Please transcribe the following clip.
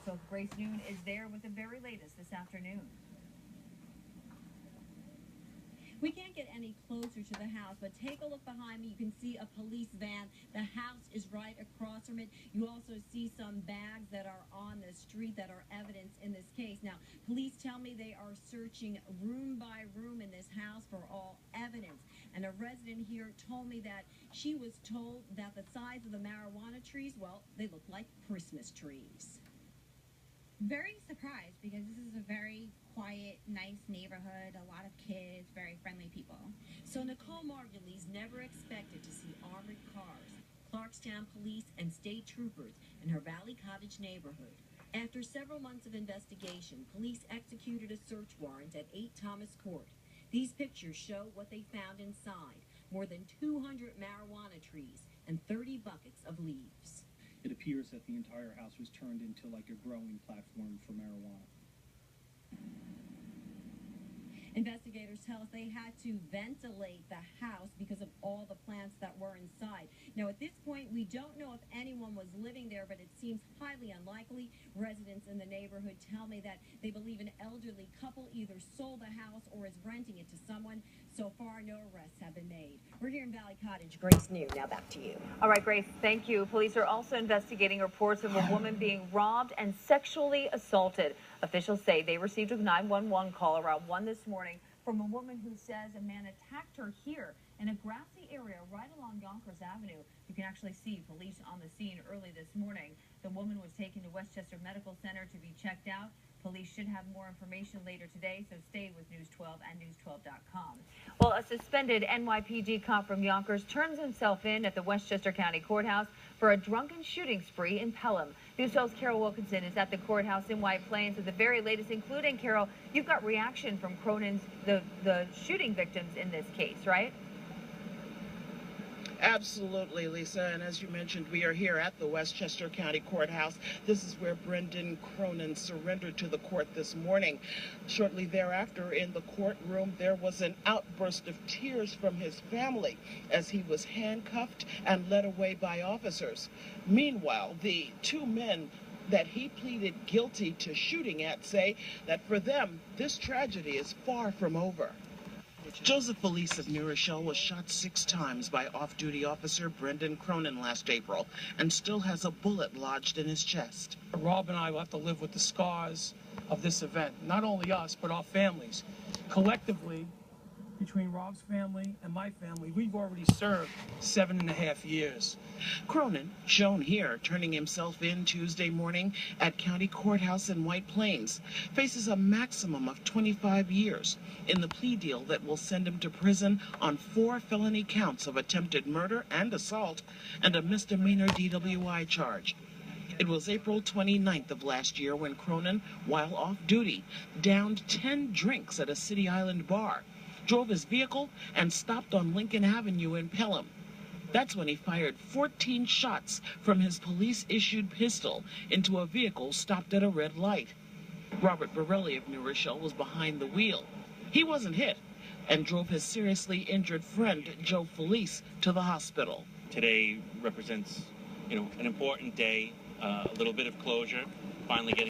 News 12 Grace Noon is there with the very latest this afternoon. We can't get any closer to the house, but take a look behind me. You can see a police van. The house is right across from it. You also see some bags that are on the street that are evidence in this case. Now, police tell me they are searching room by room in this house for all evidence. And a resident here told me that she was told that the size of the marijuana trees, well, they look like Christmas trees. Very surprised because this is a very quiet, nice neighborhood, a lot of kids, very friendly people. So Nicole Margulies never expected to see armored cars, Clarkstown police, and state troopers in her Valley Cottage neighborhood. After several months of investigation, police executed a search warrant at 8 Thomas Court. These pictures show what they found inside: more than 200 marijuana trees and 30 buckets of leaves. It appears that the entire house was turned into like a growing platform for marijuana. Investigators tell us they had to ventilate the house because of all the plants that were inside. Now, at this point, we don't know if anyone was living there, but it seems highly unlikely. Residents in the neighborhood tell me that they believe an elderly couple either sold the house or is renting it to someone. So far, no arrests have been made. We're here in Valley Cottage. Grace New, now back to you. All right, Grace, thank you. Police are also investigating reports of a woman being robbed and sexually assaulted. Officials say they received a 911 call around 1 this morning from a woman who says a man attacked her here in a grassy area right along Yonkers Avenue. You can actually see police on the scene early this morning. The woman was taken to Westchester Medical Center to be checked out. Police should have more information later today, so stay with News 12 and News12.com. Well, a suspended NYPD cop from Yonkers turns himself in at the Westchester County Courthouse for a drunken shooting spree in Pelham. News 12's Carol Wilkinson is at the courthouse in White Plains with the very latest, including, Carol, you've got reaction from Cronin's, the shooting victims in this case, right? Absolutely, Lisa. And as you mentioned, we are here at the Westchester County Courthouse. This is where Brendan Cronin surrendered to the court this morning. Shortly thereafter, in the courtroom, there was an outburst of tears from his family as he was handcuffed and led away by officers. Meanwhile, the two men that he pleaded guilty to shooting at say that for them, this tragedy is far from over. Joseph Felice of New Rochelle was shot 6 times by off-duty officer Brendan Cronin last April and still has a bullet lodged in his chest. Rob and I will have to live with the scars of this event. Not only us, but our families. Collectively, between Rob's family and my family, we've already served 7.5 years. Cronin, shown here, turning himself in Tuesday morning at County Courthouse in White Plains, faces a maximum of 25 years in the plea deal that will send him to prison on 4 felony counts of attempted murder and assault and a misdemeanor DWI charge. It was April 29th of last year when Cronin, while off duty, downed 10 drinks at a City Island bar, drove his vehicle, and stopped on Lincoln Avenue in Pelham. That's when he fired 14 shots from his police-issued pistol into a vehicle stopped at a red light. Robert Borelli of New Rochelle was behind the wheel. He wasn't hit and drove his seriously injured friend, Joe Felice, to the hospital. Today represents, an important day, a little bit of closure, finally getting